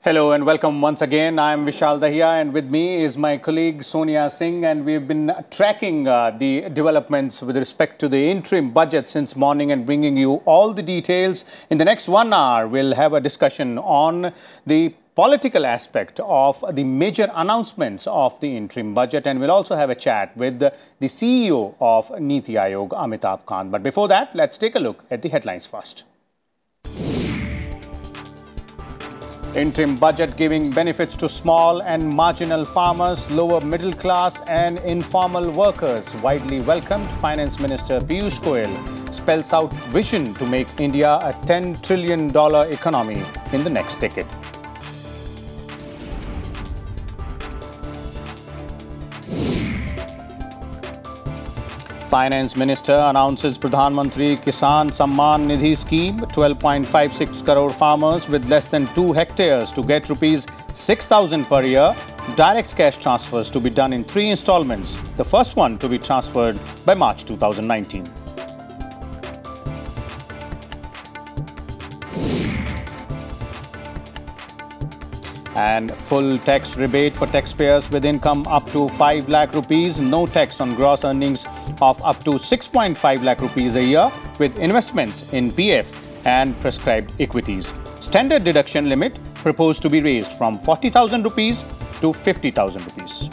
Hello and welcome once again. I am Vishal Dahiya and with me is my colleague Sonia Singh, and we've been tracking the developments with respect to the interim budget since morning and bringing you all the details. In the next 1 hour, we'll have a discussion on the political aspect of the major announcements of the interim budget, and we'll also have a chat with the CEO of Niti Aayog, Amitabh Kant. But before that, let's take a look at the headlines first. Interim budget giving benefits to small and marginal farmers, lower middle class and informal workers. Widely welcomed, Finance Minister Piyush Goyal spells out vision to make India a $10 trillion economy in the next decade. Finance Minister announces Pradhan Mantri Kisan Samman Nidhi scheme. 12.56 crore farmers with less than 2 hectares to get rupees 6,000 per year. Direct cash transfers to be done in 3 installments. The first one to be transferred by March 2019. And full tax rebate for taxpayers with income up to 5 lakh rupees. No tax on gross earnings of up to 6.5 lakh rupees a year with investments in PF and prescribed equities. Standard deduction limit proposed to be raised from 40,000 rupees to 50,000 rupees.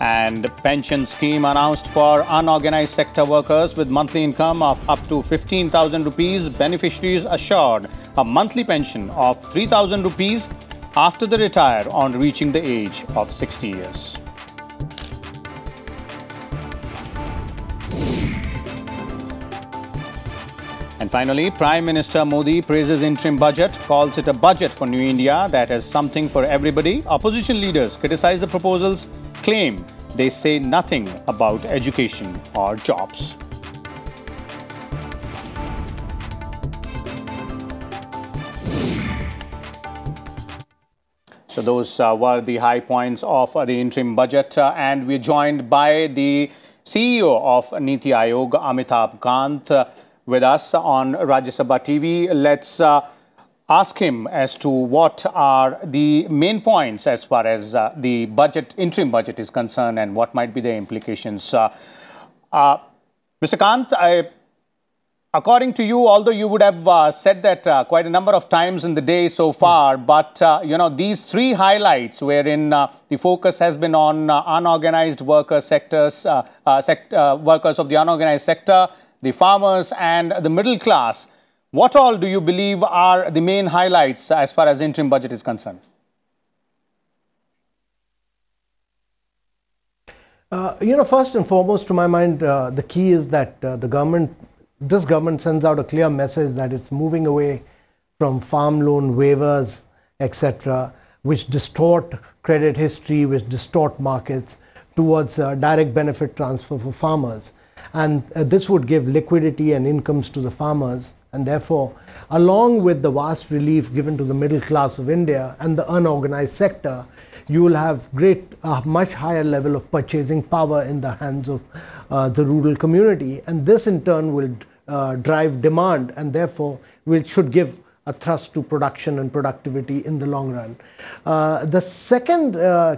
And pension scheme announced for unorganized sector workers with monthly income of up to 15,000 rupees. Beneficiaries assured a monthly pension of 3,000 rupees after they retire on reaching the age of 60 years. And finally, Prime Minister Modi praises interim budget, calls it a budget for New India that has something for everybody. Opposition leaders criticize the proposals, claim they say nothing about education or jobs. So those were the high points of the interim budget, and we're joined by the CEO of Niti Aayog, Amitabh Kant, with us on Rajya Sabha TV. Let's ask him as to what are the main points as far as the budget, interim budget is concerned, and what might be the implications. Mr. Kant, according to you, although you would have said that quite a number of times in the day so far, but you know, these 3 highlights wherein the focus has been on unorganized worker sectors, workers of the unorganized sector, the farmers and the middle class. What all do you believe are the main highlights as far as interim budget is concerned? First and foremost, to my mind, the key is that this government sends out a clear message that it's moving away from farm loan waivers, etc., which distort credit history, which distort markets, towards direct benefit transfer for farmers. And this would give liquidity and incomes to the farmers. And therefore, along with the vast relief given to the middle class of India and the unorganized sector, you will have much higher level of purchasing power in the hands of the rural community. And this in turn will drive demand, and therefore should give a thrust to production and productivity in the long run. The second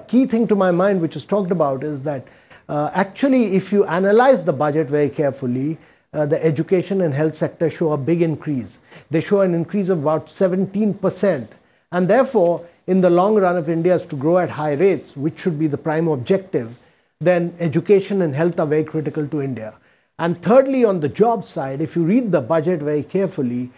key thing to my mind, which is talked about, is that actually if you analyze the budget very carefully, the education and health sector show a big increase. They show an increase of about 17%. And therefore, in the long run, if India is to grow at high rates, which should be the prime objective, then education and health are very critical to India. And thirdly, on the job side, if you read the budget very carefully,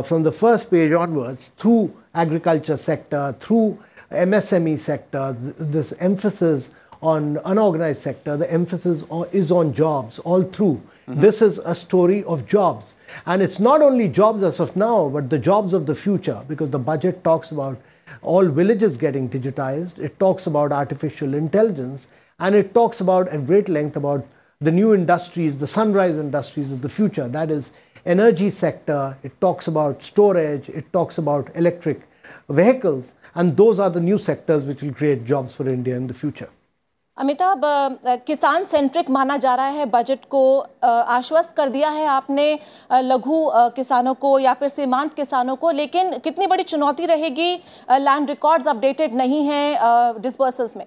from the first page onwards, through agriculture sector, through MSME sector, this emphasis on unorganized sector, the emphasis is on jobs all through. This is a story of jobs. And it's not only jobs as of now, but the jobs of the future, because the budget talks about all villages getting digitized. It talks about artificial intelligence, and it talks about at great length about the new industries, the sunrise industries of the future. That is energy sector. It talks about storage. It talks about electric vehicles. And those are the new sectors which will create jobs for India in the future. Amitabh, किसान centric माना जा रहा है budget को। आश्वस्त कर दिया है आपने लघु किसानों को या फिर सीमांत किसानों को, लेकिन कितनी बड़ी चुनौती रहेगी, लैंड रिकॉर्ड्स अपडेटेड नहीं है डिसबर्सल्स में।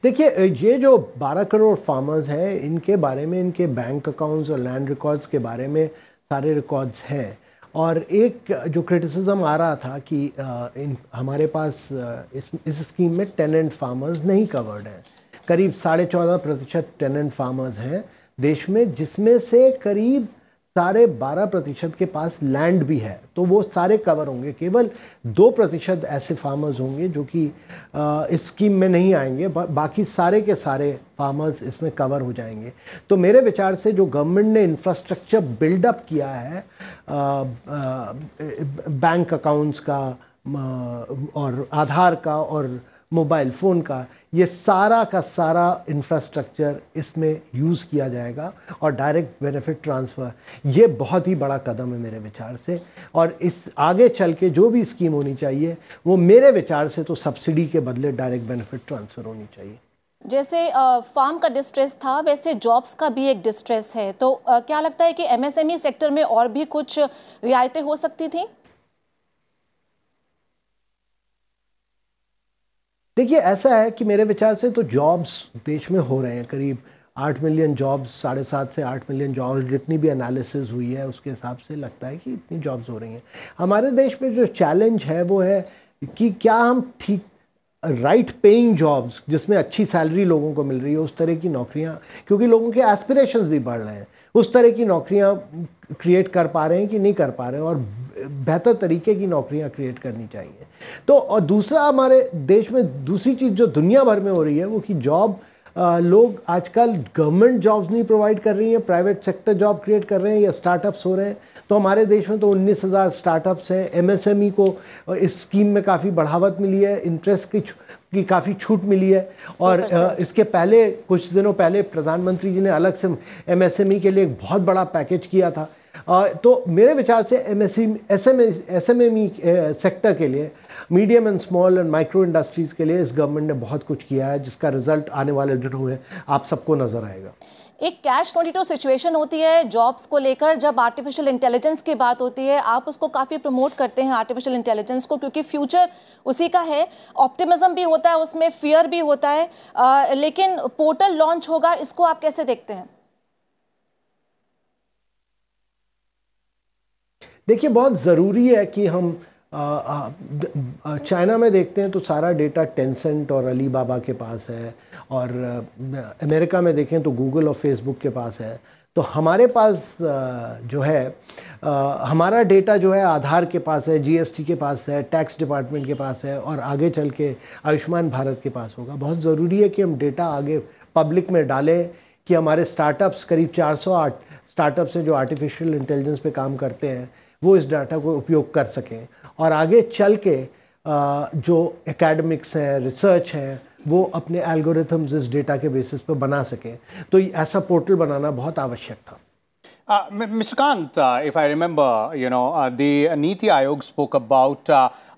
देखिए, ये जो 12 करोड़ फार्मर्स हैं, इनके बारे में, इनके बैंक अकाउंट्स और लैंड रिकॉर्ड्स के बारे में सारे रिकॉर्ड्स हैं। और एक जो क्रिटिसिज्म आ रहा था कि हमारे पास इस स्कीम में टेनेंट फार्मर्स नहीं कवर्ड हैं। करीब 14.5% टेनेंट फार्मर्स हैं देश में, जिसमें से करीब 12.5% के पास लैंड भी है, तो वो सारे कवर होंगे। केवल 2% ऐसे फार्मर्स होंगे जो कि इस स्कीम में नहीं आएंगे, बाकी सारे के सारे फार्मर्स इसमें कवर हो जाएंगे। तो मेरे विचार से जो गवर्नमेंट ने इंफ्रास्ट्रक्चर बिल्डअप किया है बैंक अकाउंट्स का और आधार का और मोबाइल फ़ोन का, ये सारा का सारा इंफ्रास्ट्रक्चर इसमें यूज़ किया जाएगा और डायरेक्ट बेनिफिट ट्रांसफ़र, ये बहुत ही बड़ा कदम है मेरे विचार से। और इस आगे चल के जो भी स्कीम होनी चाहिए वो मेरे विचार से तो सब्सिडी के बदले डायरेक्ट बेनिफिट ट्रांसफ़र होनी चाहिए। जैसे फार्म का डिस्ट्रेस था, वैसे जॉब्स का भी एक डिस्ट्रेस है, तो क्या लगता है कि एमएसएमई सेक्टर में और भी कुछ रियायतें हो सकती थी? देखिए, ऐसा है कि मेरे विचार से तो जॉब्स देश में हो रहे हैं, करीब 8 मिलियन जॉब्स, 7.5 से 8 मिलियन जॉब्स, जितनी भी एनालिसिस हुई है उसके हिसाब से लगता है कि इतनी जॉब्स हो रही हैं। हमारे देश में जो चैलेंज है वो है कि क्या हम ठीक राइट पेइंग जॉब्स, जिसमें अच्छी सैलरी लोगों को मिल रही है, उस तरह की नौकरियां, क्योंकि लोगों के एस्पिरेशंस भी बढ़ रहे हैं, उस तरह की नौकरियां क्रिएट कर पा रहे हैं कि नहीं कर पा रहे हैं, और बेहतर तरीके की नौकरियां क्रिएट करनी चाहिए। तो और दूसरा, हमारे देश में दूसरी चीज़ जो दुनिया भर में हो रही है वो कि जॉब, लोग आजकल गवर्नमेंट जॉब्स नहीं प्रोवाइड कर रही हैं, प्राइवेट सेक्टर जॉब क्रिएट कर रहे हैं या स्टार्टअप्स हो रहे हैं। तो हमारे देश में तो 19,000 स्टार्टअप्स हैं। एमएसएमई को इस स्कीम में काफ़ी बढ़ावत मिली है, इंटरेस्ट की काफ़ी छूट मिली है। और इसके पहले, कुछ दिनों पहले प्रधानमंत्री जी ने अलग से एमएसएमई के लिए एक बहुत बड़ा पैकेज किया था। तो मेरे विचार से एसएमई सेक्टर के लिए, medium and small and micro industries के लिए इस गवर्नमेंट ने बहुत कुछ किया है, जिसका रिजल्ट आने वाले दिनों में आप सबको नजर आएगा। एक कैश 22 सिचुएशन होती है जॉब्स को लेकर, जब आर्टिफिशियल इंटेलिजेंस की बात होती है। आप उसको काफ़ी प्रमोट करते हैं आर्टिफिशियल इंटेलिजेंस को, क्योंकि फ्यूचर उसी का है। ऑप्टिमिज्म भी होता है उसमें, फियर भी होता है, लेकिन पोर्टल लॉन्च होगा, इसको आप कैसे देखते हैं? देखिए, बहुत ज़रूरी है कि हम चाइना में देखते हैं तो सारा डेटा टेंसेंट और अलीबाबा के पास है, और अमेरिका में देखें तो गूगल और फेसबुक के पास है। तो हमारे पास जो है हमारा डेटा जो है आधार के पास है, जीएसटी के पास है, टैक्स डिपार्टमेंट के पास है, और आगे चल के आयुष्मान भारत के पास होगा। बहुत ज़रूरी है कि हम डेटा आगे पब्लिक में डालें कि हमारे स्टार्टअप्स, करीब 408 स्टार्टअप्स हैं जो आर्टिफिशियल इंटेलिजेंस पे काम करते हैं, वो इस डाटा को उपयोग कर सकें, और आगे चल के जो एकेडमिक्स हैं, रिसर्च हैं, वो अपने एल्गोरिथम्स इस डेटा के बेसिस पर बना सकें। तो ऐसा पोर्टल बनाना बहुत आवश्यक था। Mr. Kant, if I remember, the Niti Aayog spoke about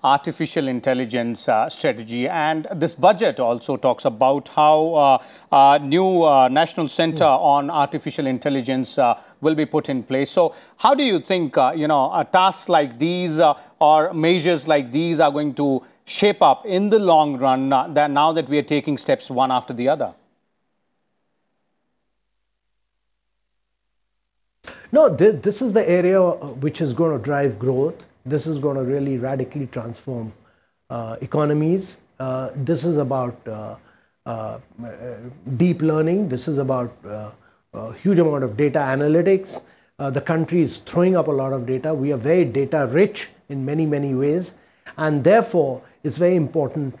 artificial intelligence strategy, and this budget also talks about how new National Center on Artificial Intelligence will be put in place. So how do you think, tasks like these or measures like these are going to shape up in the long run now that we are taking steps one after the other? No, this is the area which is going to drive growth. This is going to really radically transform economies. This is about deep learning. This is about a huge amount of data analytics. The country is throwing up a lot of data. We are very data rich in many, many ways. And therefore, it's very important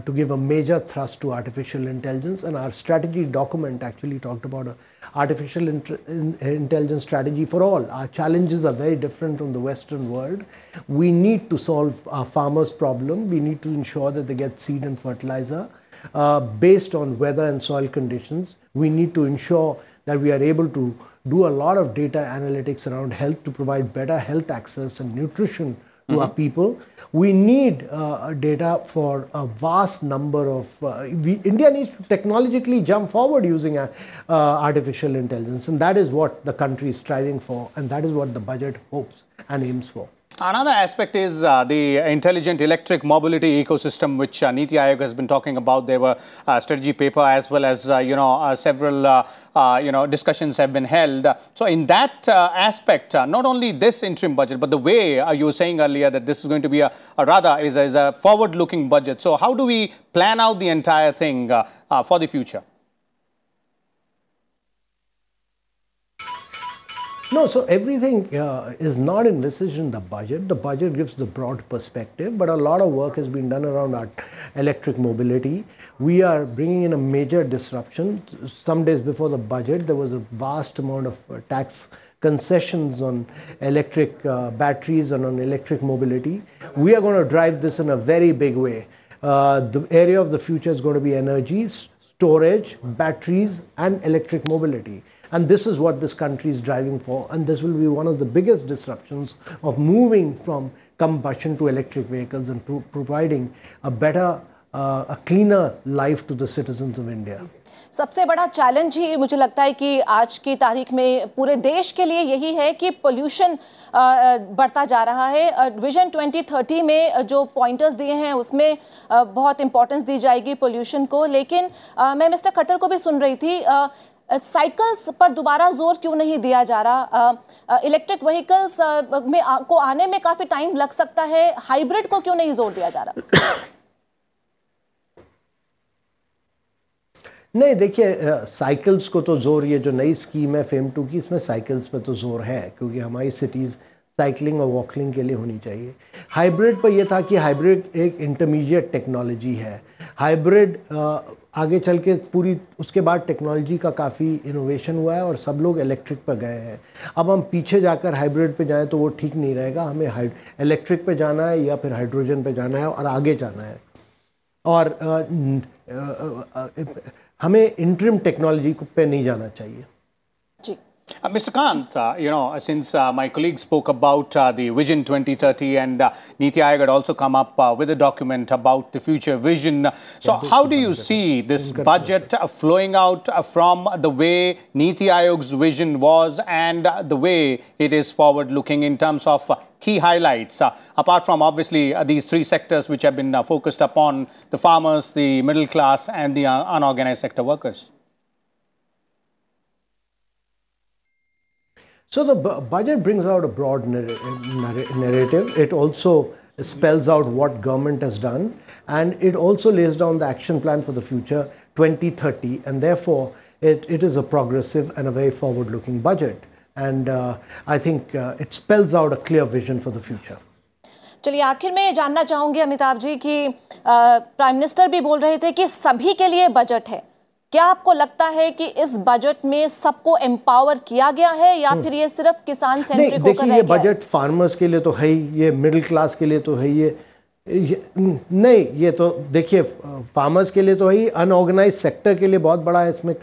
to give a major thrust to artificial intelligence. And our strategy document actually talked about an artificial intelligence strategy for all. Our challenges are very different from the Western world. We need to solve our farmers' problem. We need to ensure that they get seed and fertilizer based on weather and soil conditions. We need to ensure that we are able to do a lot of data analytics around health to provide better health access and nutrition to our people. We need data for a vast number of. India needs to technologically jump forward using artificial intelligence, and that is what the country is striving for, and that is what the budget hopes and aims for. Another aspect is the intelligent electric mobility ecosystem, which Niti Aayog has been talking about. There were strategy paper as well as several discussions have been held. So in that aspect, not only this interim budget, but the way you were saying earlier that this is going to be a forward-looking budget. So how do we plan out the entire thing for the future? No, so everything is not envisaged in the budget. The budget gives the broad perspective, but a lot of work has been done around our electric mobility. We are bringing in a major disruption. Some days before the budget, there was a vast amount of tax concessions on electric batteries and on electric mobility. We are going to drive this in a very big way. The area of the future is going to be energy, storage, batteries, and electric mobility. And this is what this country is driving for, and this will be one of the biggest disruptions of moving from combustion to electric vehicles and providing a better, a cleaner life to the citizens of India. सबसे बड़ा challenge ही मुझे लगता है कि आज की तारीख में पूरे देश के लिए यही है कि पोल्यूशन बढ़ता जा रहा है। विजन 2030 में जो पॉइंटर्स दिए हैं उसमें बहुत इंपॉर्टेंस दी जाएगी पोल्यूशन को, लेकिन मैं मिस्टर खट्टर को भी सुन रही थी, साइकिल्स पर दोबारा जोर क्यों नहीं दिया जा रहा? इलेक्ट्रिक व्हीकल्स में को आने में काफी टाइम लग सकता है, हाइब्रिड को क्यों नहीं जोर दिया जा रहा? नहीं, देखिए, साइकिल्स को तो जोर, ये जो नई स्कीम है फेम 2 की, इसमें साइकिल्स पे तो जोर है, क्योंकि हमारी सिटीज़ साइकिलिंग और वॉकिंग के लिए होनी चाहिए। हाइब्रिड पर यह था कि हाइब्रिड एक इंटरमीडिएट टेक्नोलॉजी है। हाइब्रिड आगे चल के पूरी, उसके बाद टेक्नोलॉजी का काफ़ी इनोवेशन हुआ है और सब लोग इलेक्ट्रिक पर गए हैं। अब हम पीछे जाकर हाइब्रिड पे जाएं तो वो ठीक नहीं रहेगा। हमें इलेक्ट्रिक पे जाना है या फिर हाइड्रोजन पे जाना है और आगे जाना है, और हमें इंटरिम टेक्नोलॉजी पे नहीं जाना चाहिए। Mr. Kant, since my colleague spoke about the Vision 2030 and Niti Aayog had also come up with a document about the future vision. So how do you see this budget flowing out from the way Niti Aayog's vision was and the way it is forward-looking in terms of key highlights, apart from obviously these three sectors which have been focused upon: the farmers, the middle class and the unorganized sector workers? So the budget brings out a broad narrative. It also spells out what government has done, and it also lays down the action plan for the future 2030, and therefore it is a progressive and a very forward-looking budget. And I think it spells out a clear vision for the future. चलिए, आखिर में जानना चाहूंगी अमिताभ जी कि prime minister भी बोल रहे थे कि सभी के लिए बजट है। क्या आपको लगता है कि इस बजट में सबको एम्पावर किया गया है या फिर ये सिर्फ किसान सेंट्रिक होकर रह गया है? ये बजट फार्मर्स के लिए तो है ही, ये मिडिल क्लास के लिए तो है, ये नहीं, ये तो देखिए फार्मर्स के लिए तो है ही, अनऑर्गेनाइज सेक्टर के लिए बहुत बड़ा इसमें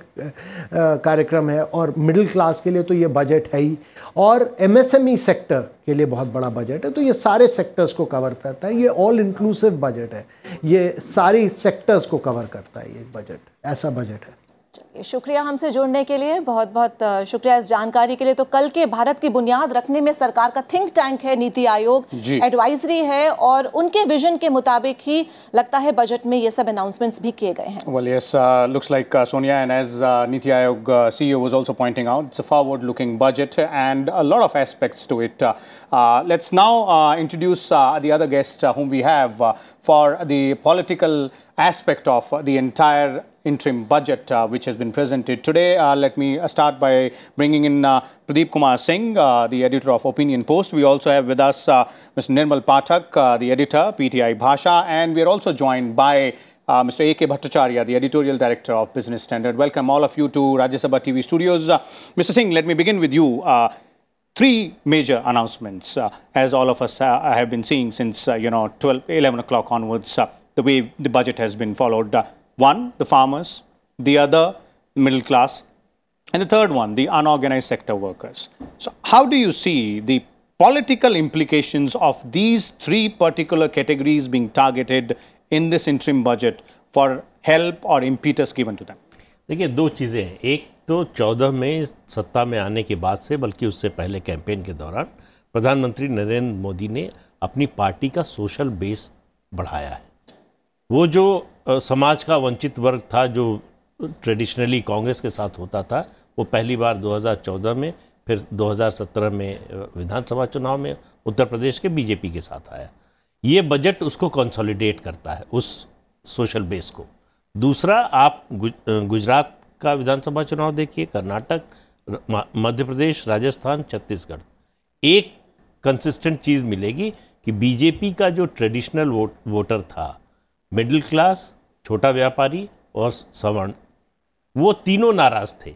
कार्यक्रम है, और मिडिल क्लास के लिए तो ये बजट है ही, और एमएसएमई सेक्टर के लिए बहुत बड़ा बजट है। तो ये सारे सेक्टर्स को कवर करता है, ये ऑल इंक्लूसिव बजट है, ये सारी सेक्टर्स को कवर करता है ये बजट, ऐसा बजट है। चलिए, शुक्रिया हमसे जुड़ने के लिए, बहुत बहुत शुक्रिया इस जानकारी के लिए। तो कल के भारत की बुनियाद रखने में सरकार का थिंक टैंक है नीति आयोग, एडवाइजरी है, और उनके विजन के मुताबिक ही लगता है बजट में ये सब अनाउंसमेंट्स भी किए गए हैं। Well, yes, looks like Sonia, and as Niti Aayog CEO was also pointing out, it's a forward-looking budget and a lot of aspects to it. Let's now introduce the other guest whom we have for the political aspect of the entire interim budget which has been presented today. Let me start by bringing in Pradeep Kumar Singh, the editor of Opinion Post. We also have with us Mr. Nirmal Pathak, the editor, PTI Bhasha, and we are also joined by Mr. A.K. Bhattacharya, the editorial director of Business Standard. Welcome all of you to Rajya Sabha TV studios. Mr. Singh, let me begin with you. Three major announcements, as all of us have been seeing since 11 o'clock onwards, the way the budget has been followed. One, the farmers; the other, middle class; and the third one, the unorganized sector workers. So how do you see the political implications of these three particular categories being targeted in this interim budget for help or impetus given to them? देखिए, दो चीज़ें हैं। एक तो 14 में सत्ता में आने के बाद से, बल्कि उससे पहले कैंपेन के दौरान प्रधानमंत्री नरेंद्र मोदी ने अपनी पार्टी का सोशल बेस बढ़ाया है। वो जो समाज का वंचित वर्ग था, जो ट्रेडिशनली कांग्रेस के साथ होता था, वो पहली बार 2014 में, फिर 2017 में विधानसभा चुनाव में उत्तर प्रदेश के बीजेपी के साथ आया। ये बजट उसको कंसोलिडेट करता है, उस सोशल बेस को। दूसरा, आप गुजरात का विधानसभा चुनाव देखिए, कर्नाटक, मध्य प्रदेश, राजस्थान, छत्तीसगढ़, एक कंसिस्टेंट चीज़ मिलेगी कि बीजेपी का जो ट्रेडिशनल वोटर था, मिडिल क्लास, छोटा व्यापारी और सवर्ण, वो तीनों नाराज़ थे।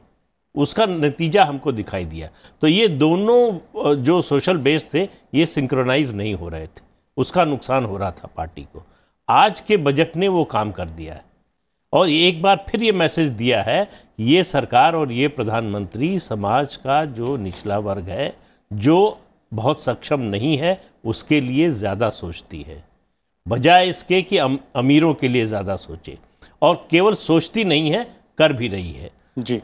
उसका नतीजा हमको दिखाई दिया। तो ये दोनों जो सोशल बेस थे, ये सिंक्रोनाइज नहीं हो रहे थे, उसका नुकसान हो रहा था पार्टी को। आज के बजट ने वो काम कर दिया है और एक बार फिर ये मैसेज दिया है, ये सरकार और ये प्रधानमंत्री समाज का जो निचला वर्ग है, जो बहुत सक्षम नहीं है, उसके लिए ज़्यादा सोचती है, बजाय इसके कि अमीरों के लिए ज़्यादा सोचे। और केवल सोचती नहीं है, कर भी रही है। जी,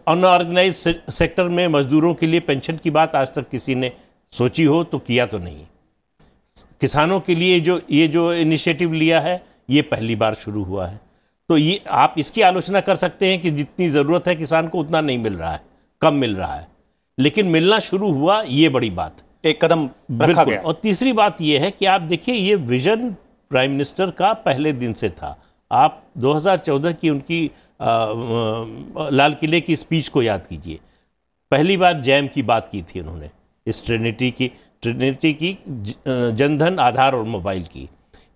अनऑर्गेनाइज सेक्टर में मजदूरों के लिए पेंशन की बात आज तक किसी ने सोची हो तो किया तो नहीं। किसानों के लिए ये जो इनिशिएटिव लिया है, ये पहली बार शुरू हुआ है। तो ये आप इसकी आलोचना कर सकते हैं कि जितनी ज़रूरत है किसान को उतना नहीं मिल रहा है, कम मिल रहा है, लेकिन मिलना शुरू हुआ, ये बड़ी बात है, एक कदम रखा गया। और तीसरी बात ये है कि आप देखिए, ये विजन प्राइम मिनिस्टर का पहले दिन से था। आप 2014 की उनकी लाल किले की स्पीच को याद कीजिए। पहली बार जैम की बात की थी उन्होंने, इस ट्रिनिटी की जनधन, आधार और मोबाइल की।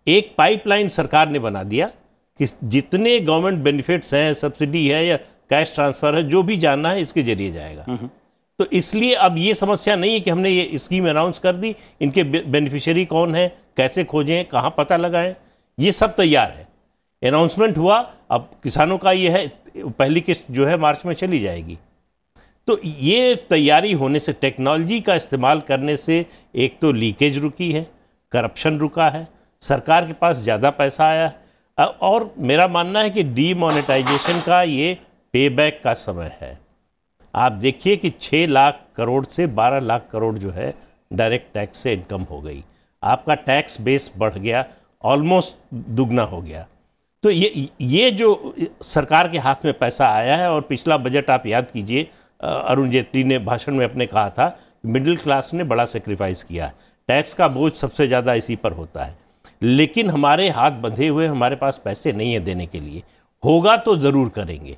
एक पाइपलाइन सरकार ने बना दिया कि जितने गवर्नमेंट बेनिफिट्स हैं, सब्सिडी है या कैश ट्रांसफ़र है, जो भी जानना है इसके जरिए जाएगा। तो इसलिए अब ये समस्या नहीं है कि हमने ये स्कीम अनाउंस कर दी, इनके बेनिफिशियरी कौन है, कैसे खोजें, कहाँ पता लगाएं, ये सब तैयार है। अनाउंसमेंट हुआ, अब किसानों का ये है, पहली किस्त जो है मार्च में चली जाएगी। तो ये तैयारी होने से, टेक्नोलॉजी का इस्तेमाल करने से, एक तो लीकेज रुकी है, करप्शन रुका है, सरकार के पास ज़्यादा पैसा आया है। और मेरा मानना है कि डीमोनेटाइजेशन का ये पेबैक का समय है। आप देखिए कि 6 लाख करोड़ से 12 लाख करोड़ जो है डायरेक्ट टैक्स से इनकम हो गई, आपका टैक्स बेस बढ़ गया, ऑलमोस्ट दुगना हो गया। तो ये जो सरकार के हाथ में पैसा आया है, और पिछला बजट आप याद कीजिए, अरुण जेटली ने भाषण में अपने कहा था, मिडिल क्लास ने बड़ा सेक्रीफाइस किया है, टैक्स का बोझ सबसे ज़्यादा इसी पर होता है, लेकिन हमारे हाथ बंधे हुए, हमारे पास पैसे नहीं है देने के लिए, होगा तो ज़रूर करेंगे।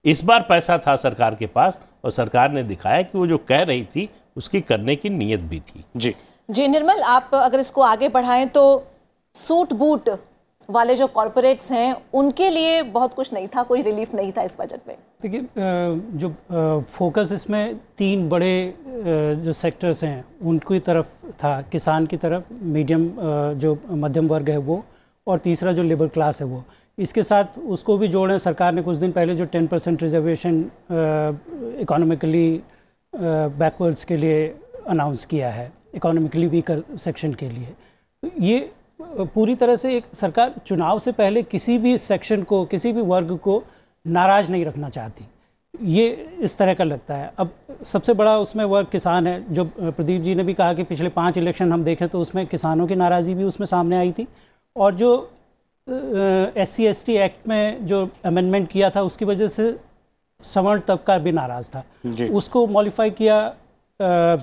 इस बार पैसा था सरकार के पास, और सरकार ने दिखाया कि वो जो कह रही थी उसकी करने की नीयत भी थी। जी निर्मल, आप अगर इसको आगे बढ़ाएं तो सूट बूट वाले जो कॉरपोरेट्स हैं, उनके लिए बहुत कुछ नहीं था, कोई रिलीफ नहीं था इस बजट में। देखिए, जो फोकस इसमें 3 बड़े जो सेक्टर्स हैं उनकी तरफ था, किसान की तरफ, मीडियम जो मध्यम वर्ग है वो, और तीसरा जो लेबर क्लास है वो। इसके साथ उसको भी जोड़ें, सरकार ने कुछ दिन पहले जो 10% रिजर्वेशन इकोनॉमिकली बैकवर्ड्स के लिए अनाउंस किया है, इकोनॉमिकली वीकर सेक्शन के लिए। तो ये पूरी तरह से एक सरकार चुनाव से पहले किसी भी सेक्शन को, किसी भी वर्ग को नाराज़ नहीं रखना चाहती, ये इस तरह का लगता है। अब सबसे बड़ा उसमें वर्ग किसान है, जो प्रदीप जी ने भी कहा कि पिछले 5 इलेक्शन हम देखें तो उसमें किसानों की नाराज़गी भी उसमें सामने आई थी, और जो SC/ST एक्ट में जो अमेंडमेंट किया था उसकी वजह से सवर्ण तबका भी नाराज़ था, उसको मॉडिफाई किया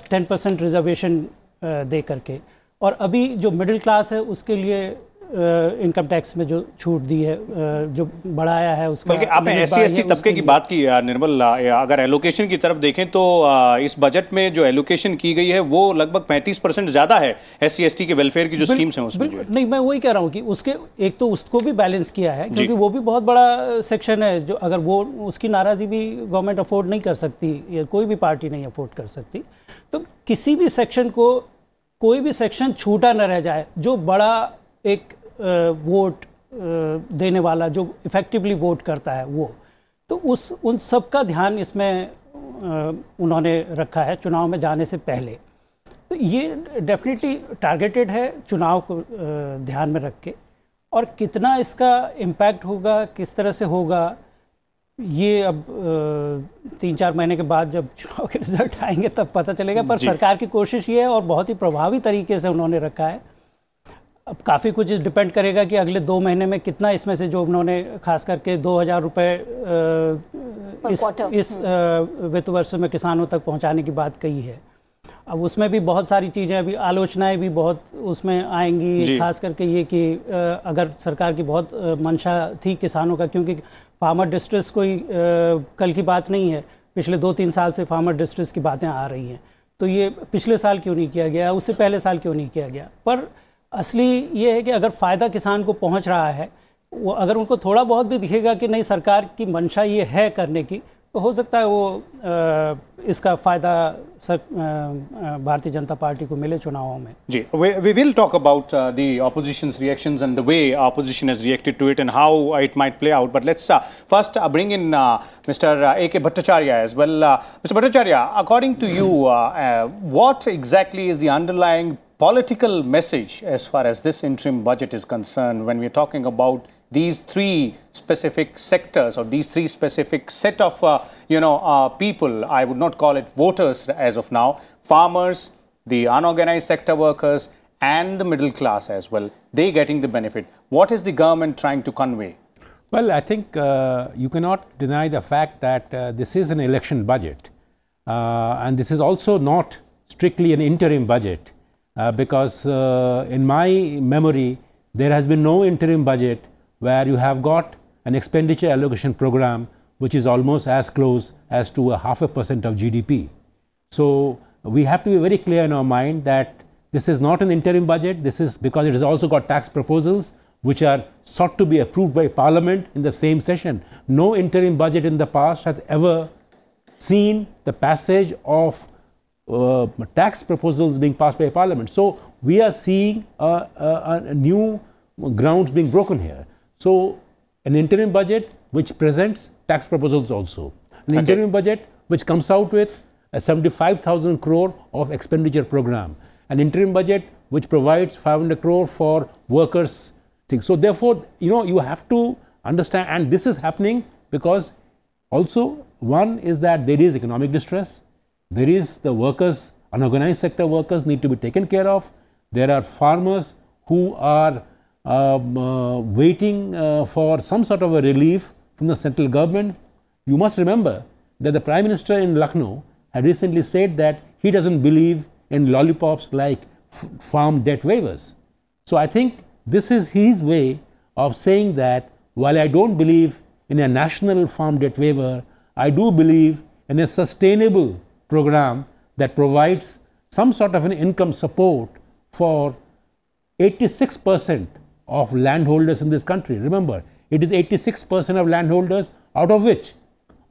10% रिजर्वेशन दे करके। और अभी जो मिडिल क्लास है उसके लिए इनकम टैक्स में जो छूट दी है, जो बढ़ाया है उसका। बल्कि आपने SC/ST तबके की बात की निर्मल, अगर एलोकेशन की तरफ देखें तो इस बजट में जो एलोकेशन की गई है वो लगभग 35% ज़्यादा है SC/ST के वेलफेयर की जो स्कीम्स हैं उसमें। नहीं, मैं वही कह रहा हूँ कि उसके एक तो उसको भी बैलेंस किया है, क्योंकि वो भी बहुत बड़ा सेक्शन है, जो अगर वो उसकी नाराज़गी भी गवर्नमेंट अफोर्ड नहीं कर सकती, या कोई भी पार्टी नहीं अफोर्ड कर सकती, तो किसी भी सेक्शन को, कोई भी सेक्शन छूटा न रह जाए, जो बड़ा एक वोट देने वाला, जो इफ़ेक्टिवली वोट करता है वो, तो उन सब का ध्यान इसमें उन्होंने रखा है चुनाव में जाने से पहले। तो ये डेफिनेटली टारगेटेड है चुनाव को ध्यान में रख के, और कितना इसका इम्पैक्ट होगा, किस तरह से होगा, ये अब 3-4 महीने के बाद जब चुनाव के रिजल्ट आएंगे तब पता चलेगा। पर सरकार की कोशिश ये है और बहुत ही प्रभावी तरीके से उन्होंने रखा है। अब काफ़ी कुछ डिपेंड करेगा कि अगले 2 महीने में कितना इसमें से जो उन्होंने खास करके 2,000 रुपये इस वित्त वर्ष में किसानों तक पहुंचाने की बात कही है। अब उसमें भी बहुत सारी चीज़ें, अभी आलोचनाएं भी बहुत उसमें आएंगी, खास करके ये कि अगर सरकार की बहुत मंशा थी किसानों का, क्योंकि फार्मर डिस्ट्रेस कोई कल की बात नहीं है, पिछले 2-3 साल से फार्मर डिस्ट्रेस की बातें आ रही हैं। तो ये पिछले साल क्यों नहीं किया गया, उससे पहले साल क्यों नहीं किया गया। पर असली ये है कि अगर फ़ायदा किसान को पहुंच रहा है, वो अगर उनको थोड़ा बहुत भी दिखेगा कि नहीं सरकार की मंशा ये है करने की, तो हो सकता है वो इसका फ़ायदा भारतीय जनता पार्टी को मिले चुनावों में। जी, we will talk about the opposition's reactions and the way opposition has reacted to it and how it might play out. But let's first bring in Mr. A.K. Bhattacharya as well. Mr. Bhattacharya, according to you, what exactly is the underlying political message as far as this interim budget is concerned when we're talking about these 3 specific sectors or these 3 specific set of people? I would not call it voters as of now. Farmers, the unorganized sector workers and the middle class as well, they getting the benefit. What is the government trying to convey? Well, I think you cannot deny the fact that this is an election budget, and this is also not strictly an interim budget, because in my memory there has been no interim budget where you have got an expenditure allocation program which is almost as close as to 0.5% of GDP. So we have to be very clear in our mind that this is not an interim budget. This is because it has also got tax proposals which are sought to be approved by Parliament in the same session. No interim budget in the past has ever seen the passage of tax proposals being passed by Parliament. So we are seeing a new grounds being broken here. So an interim budget which presents tax proposals also. An interim budget which comes out with a 75,000 crore of expenditure program. An interim budget which provides 500 crore for workers. So therefore, you have to understand, and this is happening because also one is that there is economic distress. There is the workers, unorganized sector workers need to be taken care of. There are farmers who are waiting for some sort of a relief from the central government. You must remember that the Prime Minister in Lucknow had recently said that he doesn't believe in lollipops like farm debt waivers. So I think this is his way of saying that while I don't believe in a national farm debt waiver, I do believe in a sustainable program that provides some sort of an income support for 86% of landholders in this country. Remember, it is 86% of landholders, out of which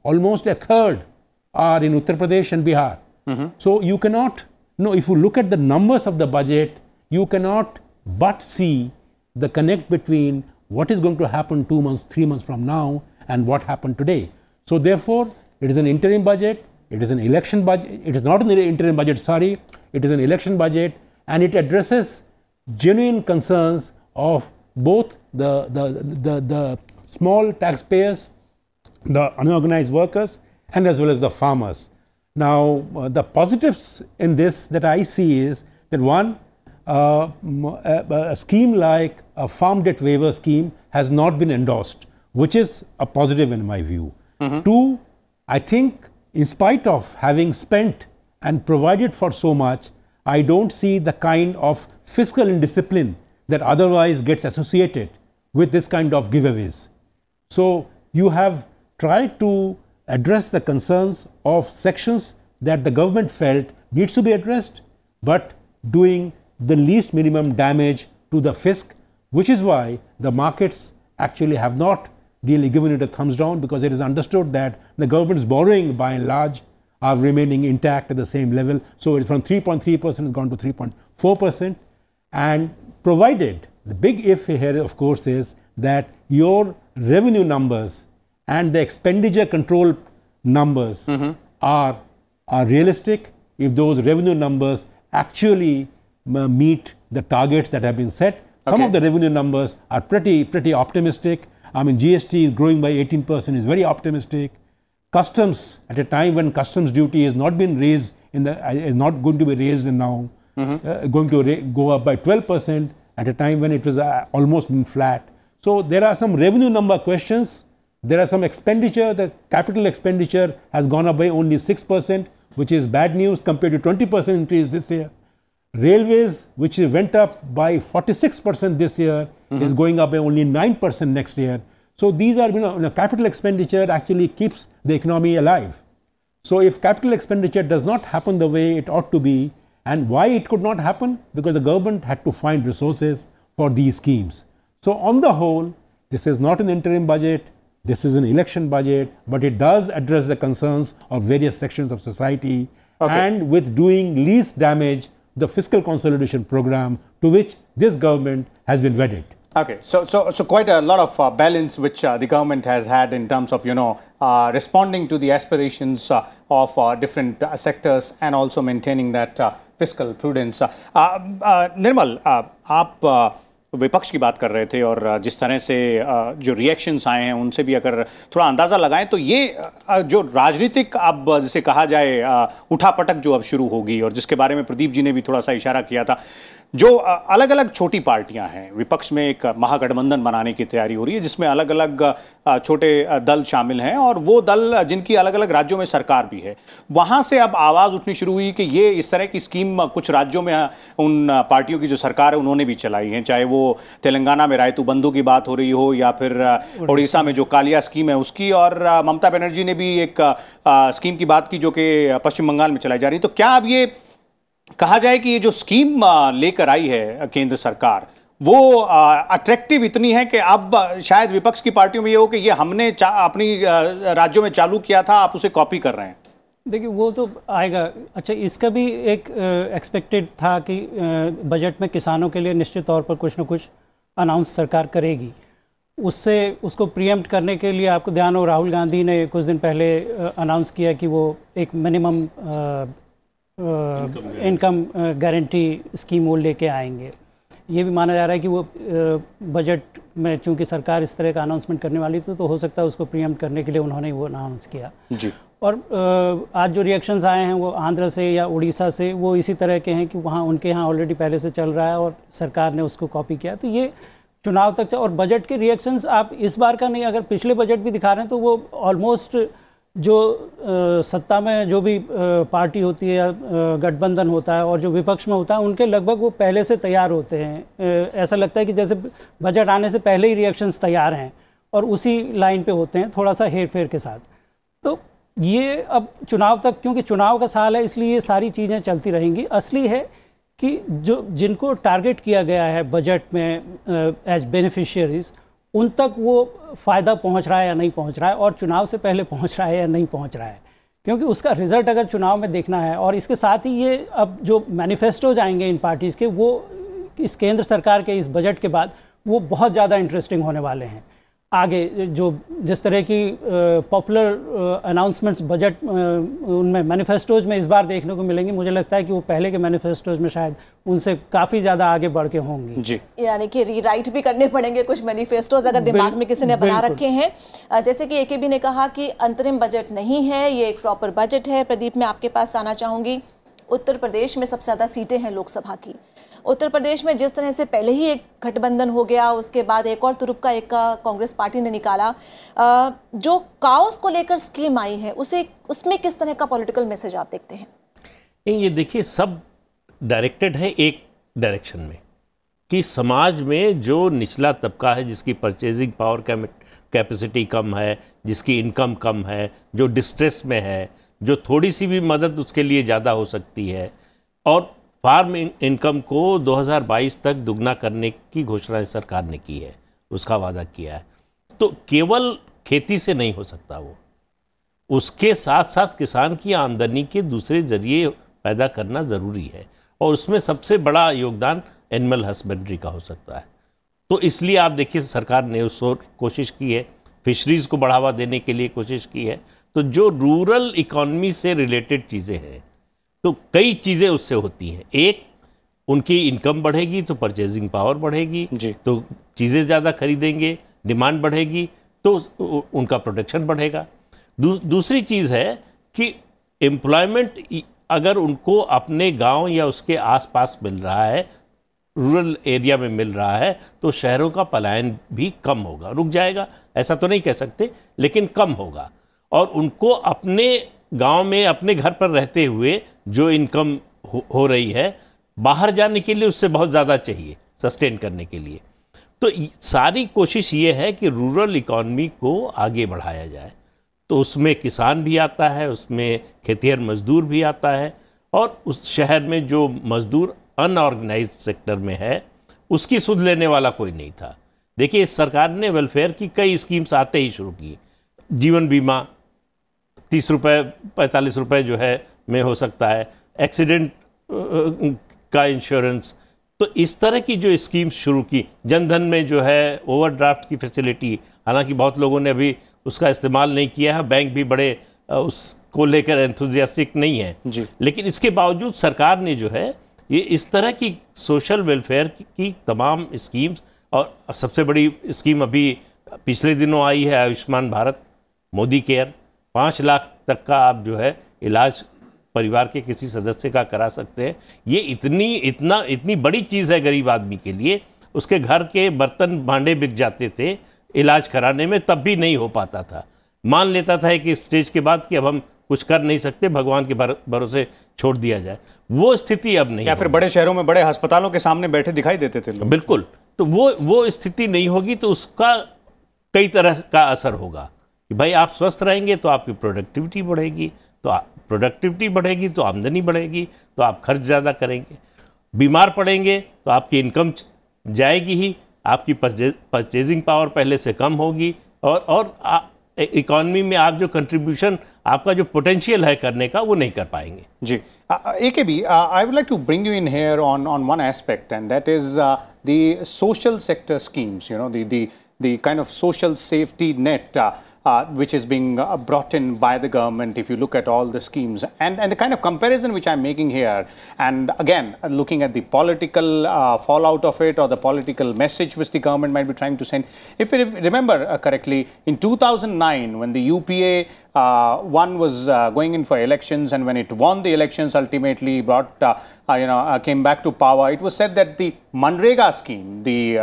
almost a third are in Uttar Pradesh and Bihar. So you cannot, if you look at the numbers of the budget, you cannot but see the connect between what is going to happen 2 months, 3 months from now and what happened today. So therefore, it is an interim budget, it is an election budget, it is not an interim budget, sorry, it is an election budget, and it addresses genuine concerns of both the small taxpayers, the unorganized workers, and as well as the farmers. Now, the positives in this that I see is that one, a scheme like a farm debt waiver scheme has not been endorsed, which is a positive in my view. Two, I think in spite of having spent and provided for so much, I don't see the kind of fiscal indiscipline that otherwise gets associated with this kind of giveaways. So you have tried to address the concerns of sections that the government felt needs to be addressed, but doing the least minimum damage to the fisc, which is why the markets actually have not really given it a thumbs down, because it is understood that the government's borrowing by and large are remaining intact at the same level. So it's from 3.3% has gone to 3.4%, and provided, the big if here of course is that your revenue numbers and the expenditure control numbers are realistic. If those revenue numbers actually meet the targets that have been set. Some of the revenue numbers are pretty optimistic. I mean, GST is growing by 18%, is very optimistic. Customs, at a time when customs duty has not been raised, is not going to be raised and now going to go up by 12% at a time when it was almost been flat. So there are some revenue number questions. There are some expenditure. The capital expenditure has gone up by only 6%, which is bad news compared to 20% increase this year. Railways, which went up by 46% this year, is going up by only 9% next year. So these are, capital expenditure actually keeps the economy alive. So if capital expenditure does not happen the way it ought to be, and why it could not happen? Because the government had to find resources for these schemes. So on the whole, this is not an interim budget, this is an election budget, but it does address the concerns of various sections of society, and with doing least damage, the fiscal consolidation program to which this government has been wedded. Okay, so quite a lot of balance which the government has had in terms of responding to the aspirations of different sectors and also maintaining that fiscal prudence. निर्मल, आप विपक्ष की बात कर रहे थे और जिस तरह से जो रिएक्शंस आए हैं उनसे भी अगर थोड़ा अंदाज़ा लगाएं तो ये जो राजनीतिक अब जिसे कहा जाए उठापटक जो अब शुरू होगी और जिसके बारे में प्रदीप जी ने भी थोड़ा सा इशारा किया था, जो अलग अलग छोटी पार्टियां हैं, विपक्ष में एक महागठबंधन बनाने की तैयारी हो रही है जिसमें अलग अलग छोटे दल शामिल हैं और वो दल जिनकी अलग अलग राज्यों में सरकार भी है, वहां से अब आवाज़ उठनी शुरू हुई कि ये इस तरह की स्कीम कुछ राज्यों में उन पार्टियों की जो सरकार है उन्होंने भी चलाई है, चाहे वो तेलंगाना में रायतू बंधु की बात हो रही हो या फिर उड़ीसा में जो कालिया स्कीम है उसकी, और ममता बनर्जी ने भी एक स्कीम की बात की जो कि पश्चिम बंगाल में चलाई जा रही है। तो क्या अब ये कहा जाए कि ये जो स्कीम लेकर आई है केंद्र सरकार वो अट्रैक्टिव इतनी है कि अब शायद विपक्ष की पार्टियों में ये हो कि ये हमने अपनी राज्यों में चालू किया था, आप उसे कॉपी कर रहे हैं? देखिए वो तो आएगा। अच्छा, इसका भी एक एक्सपेक्टेड था कि बजट में किसानों के लिए निश्चित तौर पर कुछ न कुछ अनाउंस सरकार करेगी। उसको प्रीएम्प्ट करने के लिए आपको ध्यान हो, राहुल गांधी ने कुछ दिन पहले अनाउंस किया कि वो एक मिनिमम इनकम गारंटी स्कीम वो लेके आएंगे। ये भी माना जा रहा है कि वो बजट में चूंकि सरकार इस तरह का अनाउंसमेंट करने वाली थी तो हो सकता है उसको प्रीएम्प्ट करने के लिए उन्होंने वो अनाउंस किया जी। और आज जो रिएक्शंस आए हैं वो आंध्र से या उड़ीसा से वो इसी तरह के हैं कि वहाँ उनके यहाँ ऑलरेडी पहले से चल रहा है और सरकार ने उसको कॉपी किया। तो ये चुनाव तक और बजट के रिएक्शंस आप इस बार का नहीं, अगर पिछले बजट भी दिखा रहे हैं तो वो ऑलमोस्ट जो सत्ता में जो भी पार्टी होती है या गठबंधन होता है और जो विपक्ष में होता है उनके लगभग वो पहले से तैयार होते हैं। ऐसा लगता है कि जैसे बजट आने से पहले ही रिएक्शंस तैयार हैं और उसी लाइन पे होते हैं, थोड़ा सा हेर फेर के साथ। तो ये अब चुनाव तक, क्योंकि चुनाव का साल है इसलिए ये सारी चीज़ें चलती रहेंगी। असली है कि जो जिनको टारगेट किया गया है बजट में एज बेनिफिशियरीज, उन तक वो फ़ायदा पहुंच रहा है या नहीं पहुंच रहा है और चुनाव से पहले पहुंच रहा है या नहीं पहुंच रहा है, क्योंकि उसका रिजल्ट अगर चुनाव में देखना है। और इसके साथ ही ये अब जो मैनिफेस्टोज आएंगे इन पार्टीज़ के, वो इस केंद्र सरकार के इस बजट के बाद वो बहुत ज़्यादा इंटरेस्टिंग होने वाले हैं। आगे जो जिस तरह की पॉपुलर अनाउंसमेंट्स बजट उनमें मैनिफेस्टोज में इस बार देखने को मिलेंगी, मुझे लगता है कि वो पहले के मैनिफेस्टोज में शायद उनसे काफ़ी ज़्यादा आगे बढ़ के होंगी जी। यानी कि रीराइट भी करने पड़ेंगे कुछ मैनिफेस्टोज अगर दिमाग में किसी ने बना रखे हैं। जैसे कि एकेबी ने कहा कि अंतरिम बजट नहीं है, ये एक प्रॉपर बजट है। प्रदीप, मैं आपके पास आना चाहूँगी। उत्तर प्रदेश में सबसे ज़्यादा सीटें हैं लोकसभा की। उत्तर प्रदेश में जिस तरह से पहले ही एक गठबंधन हो गया, उसके बाद एक और तुरुप का कांग्रेस पार्टी ने निकाला, जो काओस को लेकर स्कीम आई है उसमें किस तरह का पॉलिटिकल मैसेज आप देखते हैं? ये देखिए, सब डायरेक्टेड है एक डायरेक्शन में कि समाज में जो निचला तबका है, जिसकी परचेजिंग पावर कैपेसिटी कम है, जिसकी इनकम कम है, जो डिस्ट्रेस में है, जो थोड़ी सी भी मदद उसके लिए ज़्यादा हो सकती है, और फार्म इनकम को 2022 तक दुगना करने की घोषणा सरकार ने की है, उसका वादा किया है। तो केवल खेती से नहीं हो सकता वो, उसके साथ साथ किसान की आमदनी के दूसरे जरिए पैदा करना ज़रूरी है, और उसमें सबसे बड़ा योगदान एनिमल हस्बेंड्री का हो सकता है। तो इसलिए आप देखिए सरकार ने उस ओर कोशिश की है, फिशरीज़ को बढ़ावा देने के लिए कोशिश की है। तो जो रूरल इकॉनमी से रिलेटेड चीज़ें हैं तो कई चीज़ें उससे होती हैं। एक, उनकी इनकम बढ़ेगी तो परचेजिंग पावर बढ़ेगी, तो चीज़ें ज़्यादा खरीदेंगे, डिमांड बढ़ेगी तो उनका प्रोडक्शन बढ़ेगा। दूसरी चीज़ है कि एम्प्लॉयमेंट अगर उनको अपने गांव या उसके आसपास मिल रहा है, रूरल एरिया में मिल रहा है, तो शहरों का पलायन भी कम होगा। रुक जाएगा ऐसा तो नहीं कह सकते, लेकिन कम होगा। और उनको अपने गांव में अपने घर पर रहते हुए जो इनकम हो रही है, बाहर जाने के लिए उससे बहुत ज़्यादा चाहिए सस्टेन करने के लिए। तो सारी कोशिश ये है कि रूरल इकॉनमी को आगे बढ़ाया जाए। तो उसमें किसान भी आता है, उसमें खेतिहर मजदूर भी आता है, और उस शहर में जो मजदूर अनऑर्गेनाइज्ड सेक्टर में है उसकी सुध लेने वाला कोई नहीं था। देखिए, इस सरकार ने वेलफेयर की कई स्कीम्स आते ही शुरू की। जीवन बीमा 30 रुपये 45 रुपये जो है में हो सकता है, एक्सीडेंट का इंश्योरेंस, तो इस तरह की जो स्कीम्स शुरू की। जनधन में जो है ओवरड्राफ्ट की फैसिलिटी, हालांकि बहुत लोगों ने अभी उसका इस्तेमाल नहीं किया है, बैंक भी बड़े उसको लेकर एंथुजियास्टिक नहीं है जी। लेकिन इसके बावजूद सरकार ने जो है ये इस तरह की सोशल वेलफेयर की तमाम स्कीम्स, और सबसे बड़ी स्कीम अभी पिछले दिनों आई है आयुष्मान भारत मोदी केयर। 5 लाख तक का आप जो है इलाज परिवार के किसी सदस्य का करा सकते हैं। ये इतनी बड़ी चीज़ है गरीब आदमी के लिए। उसके घर के बर्तन भांडे बिक जाते थे इलाज कराने में, तब भी नहीं हो पाता था। मान लेता था कि स्टेज के बाद कि अब हम कुछ कर नहीं सकते, भगवान के भरोसे छोड़ दिया जाए। वो स्थिति अब नहीं, या फिर बड़े शहरों में बड़े अस्पतालों के सामने बैठे दिखाई देते थे लोग। बिल्कुल, तो वो स्थिति नहीं होगी, तो उसका कई तरह का असर होगा कि भाई आप स्वस्थ रहेंगे तो आपकी प्रोडक्टिविटी बढ़ेगी, तो प्रोडक्टिविटी बढ़ेगी तो आमदनी बढ़ेगी, तो आप खर्च ज़्यादा करेंगे। बीमार पड़ेंगे तो आपकी इनकम जाएगी ही, आपकी परचेजिंग पावर पहले से कम होगी, और इकॉनमी में आप जो कंट्रीब्यूशन, आपका जो पोटेंशियल है करने का, वो नहीं कर पाएंगे जी। AKB, I would like to bring you in here on one aspect, and that is the social sector schemes, you know, the kind of social safety net which is being brought in by the government, if you look at all the schemes, and the kind of comparison which I'm making here, and again looking at the political fallout of it, or the political message which the government might be trying to send. If you remember correctly, in 2009 when the UPA one was going in for elections, and when it won the elections, ultimately brought came back to power, it was said that the Manrega scheme, the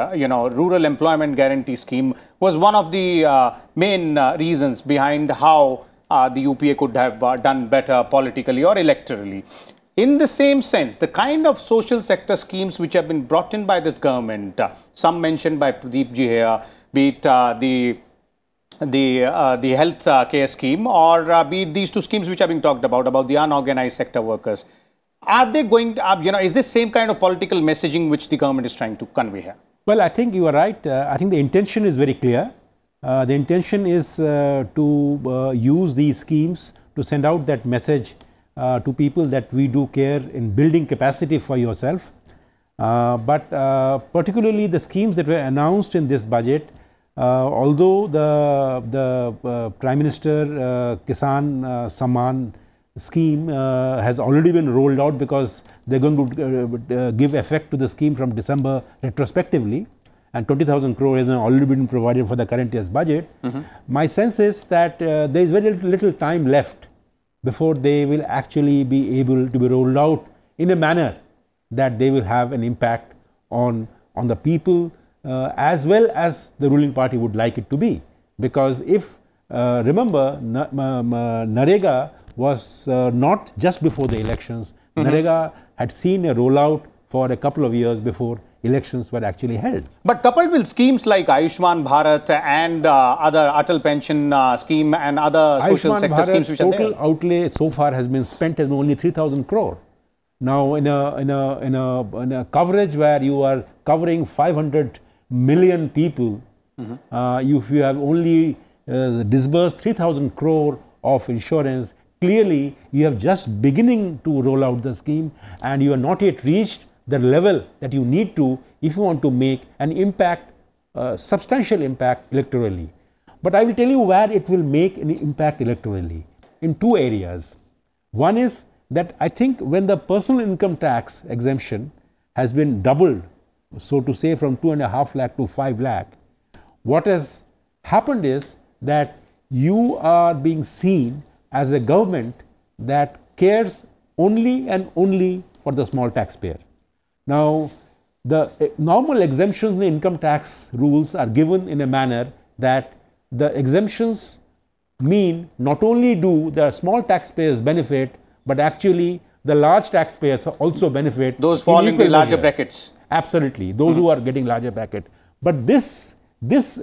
rural employment guarantee scheme, was one of the main reasons behind how the UPA could have done better politically or electorally. In the same sense, the kind of social sector schemes which have been brought in by this government, some mentioned by Pradeep ji here, be it the health care scheme, or be it these two schemes which are being talked about the unorganized sector workers, are they going to, is this same kind of political messaging which the government is trying to convey here? Well, I think you are right. I think the intention is very clear. The intention is to use these schemes to send out that message to people that we do care in building capacity for yourself. But particularly the schemes that were announced in this budget, although the Prime Minister Kisan Samman scheme has already been rolled out, because they are going to give effect to the scheme from December retrospectively, and 20,000 crore has already been provided for the current year's budget. My sense is that there is very little time left before they will actually be able to be rolled out in a manner that they will have an impact on the people as well as the ruling party would like it to be. Because if remember, Narega was not just before the elections. Narega had seen a rollout for a couple of years before elections were actually held. But coupled with schemes like Ayushman Bharat and other Atal Pension scheme and other social sector schemes which are there, total outlay so far has been spent as only 3,000 crore. Now, in a coverage where you are covering 500 million people, if you have only disbursed 3,000 crore of insurance, clearly you have just beginning to roll out the scheme, and you are not yet reached the level that you need to if you want to make an impact, substantial impact electorally. But I will tell you where it will make an impact electorally in two areas. One is that I think when the personal income tax exemption has been doubled, so to say, from 2.5 lakh to 5 lakh, what has happened is that you are being seen as a government that cares only and only for the small taxpayer. Now, the normal exemptions in the income tax rules are given in a manner that the exemptions mean not only do the small taxpayers benefit, but actually the large taxpayers also benefit. Those fall in the larger brackets. Absolutely, those who are getting larger bracket. But this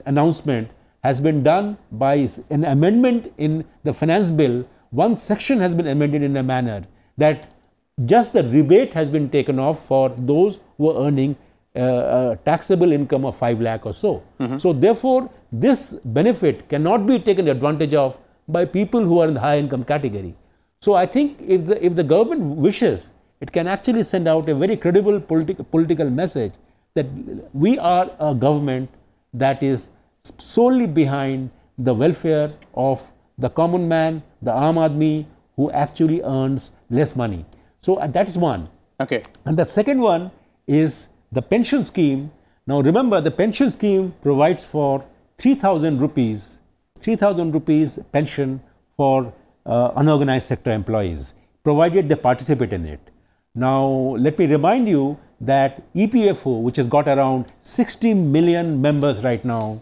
announcement has been done by an amendment in the finance bill. One section has been amended in a manner that just the rebate has been taken off for those who are earning a taxable income of 5 lakh or so. So therefore, this benefit cannot be taken advantage of by people who are in the high income category. So I think if the government wishes, it can actually send out a very credible political message that we are a government that is solely behind the welfare of the common man, the Aam Aadmi, who actually earns less money. So that is one. Okay. And the second one is the pension scheme. Now remember, the pension scheme provides for 3,000 rupees pension for unorganized sector employees, provided they participate in it. Now let me remind you that EPFO, which has got around 60 million members right now,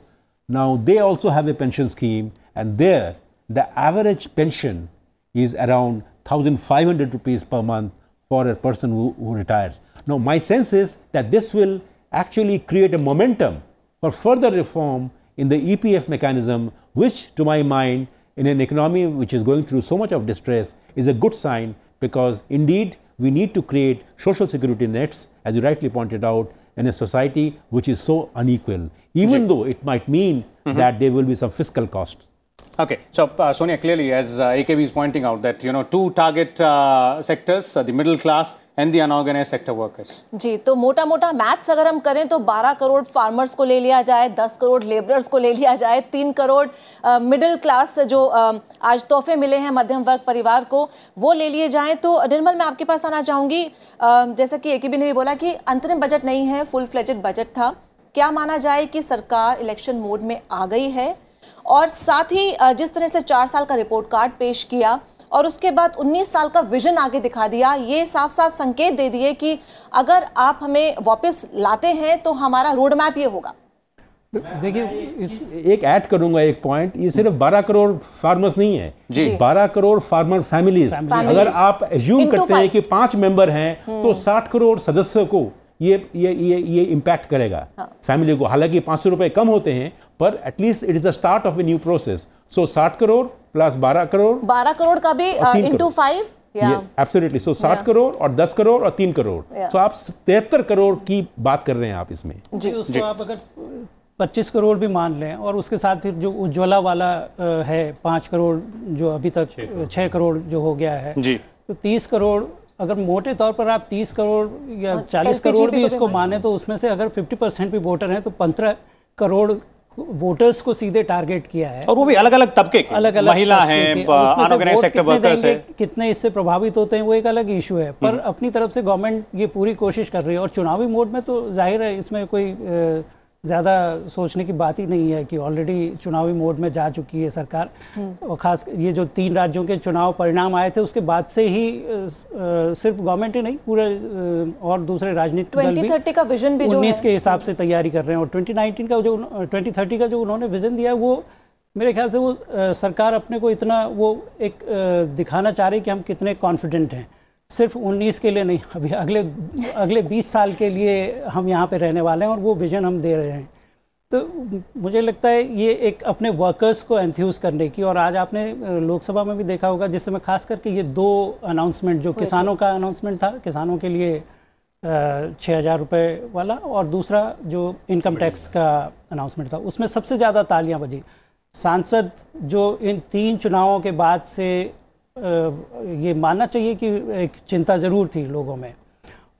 they also have a pension scheme, and there the average pension is around 1,500 rupees per month for a person who retires. Now my sense is that this will actually create a momentum for further reform in the EPF mechanism, which to my mind, in an economy which is going through so much of distress, is a good sign, because indeed we need to create social security nets, as you rightly pointed out, in a society which is so unequal, even though it might mean that there will be some fiscal costs. Okay, so Sonia, clearly, as AKB is pointing out, that two target sectors, the middle class and the unorganized sector workers. जी, तो मोटा maths अगर हम करें तो 12 crore farmers को ले लिया जाए, 10 करोड़ लेबरर्स को ले लिया जाए, 3 करोड़ मिडिल क्लास जो आज तोहफे मिले हैं मध्यम वर्ग परिवार को, वो ले लिए जाएं। तो निर्मल, मैं आपके पास आना चाहूँगी। जैसा कि AKB ने भी बोला कि अंतरिम बजट नहीं है, फुल फ्लेजेड बजट था। क्या माना जाए कि सरकार इलेक्शन मोड में आ गई है? और साथ ही जिस तरह से 4 साल का रिपोर्ट कार्ड पेश किया और उसके बाद 19 साल का विजन आगे दिखा दिया, ये साफ साफ संकेत दे दिए कि अगर आप हमें वापस लाते हैं तो हमारा रोड मैप ये होगा। देखिए, एक ऐड करूंगा एक पॉइंट, ये सिर्फ 12 करोड़ फार्मर्स नहीं है जी, 12 करोड़ फार्मर फैमिलीज। अगर आप एज्यूम करते हैं कि 5 मेंबर हैं तो 60 करोड़ सदस्यों को ये इम्पैक्ट करेगा, फैमिली को। हालांकि 500 रुपए कम होते हैं, पर at least it is the start of a new process. So 60 crore plus 12 crore का भी into 5, एब्सोल्युटली। सो 60 करोड़ और 10 करोड़ और 3 करोड़, तो आप 73 करोड़ की बात कर रहे हैं आप इसमें जी। उसको आप अगर 25 करोड़ भी मान लें और उसके साथ फिर जो उज्ज्वला वाला है 5 करोड़, जो अभी तक 6 करोड़ जो हो गया है जी, तो 30 करोड़, अगर मोटे तौर पर आप 30 करोड़ या 40 करोड़ भी इसको माने, तो उसमें से अगर 50% भी वोटर हैं तो 15 करोड़ वोटर्स को सीधे टारगेट किया है। और वो भी अलग अलग तबके के, अलग-अलग महिला हैं, अनऑर्गेनाइज्ड सेक्टर वर्कर्स हैं, कितने इससे प्रभावित होते हैं वो एक अलग इशू है। पर अपनी तरफ से गवर्नमेंट ये पूरी कोशिश कर रही है, और चुनावी मोड में तो जाहिर है इसमें कोई ज़्यादा सोचने की बात ही नहीं है कि ऑलरेडी चुनावी मोड में जा चुकी है सरकार। और ख़ास ये जो 3 राज्यों के चुनाव परिणाम आए थे उसके बाद से ही सिर्फ गवर्नमेंट ही नहीं, पूरे और दूसरे राजनीतिक दल भी 2030 का विजन भी 19 के हिसाब से तैयारी कर रहे हैं। और 2019 का जो 2030 का जो उन्होंने विजन दिया, वो मेरे ख्याल से वो सरकार अपने को इतना वो एक दिखाना चाह रही कि हम कितने कॉन्फिडेंट हैं। सिर्फ 19 के लिए नहीं, अभी अगले 20 साल के लिए हम यहाँ पे रहने वाले हैं, और वो विजन हम दे रहे हैं। तो मुझे लगता है ये एक अपने वर्कर्स को एंथ्यूज करने की, और आज आपने लोकसभा में भी देखा होगा जिस समय खास करके ये 2 अनाउंसमेंट, जो किसानों का अनाउंसमेंट था, किसानों के लिए 6,000 रुपये वाला, और दूसरा जो इनकम टैक्स का अनाउंसमेंट था, उसमें सबसे ज़्यादा तालियाँ बजी। सांसद जो इन 3 चुनावों के बाद से ये मानना चाहिए कि एक चिंता ज़रूर थी लोगों में,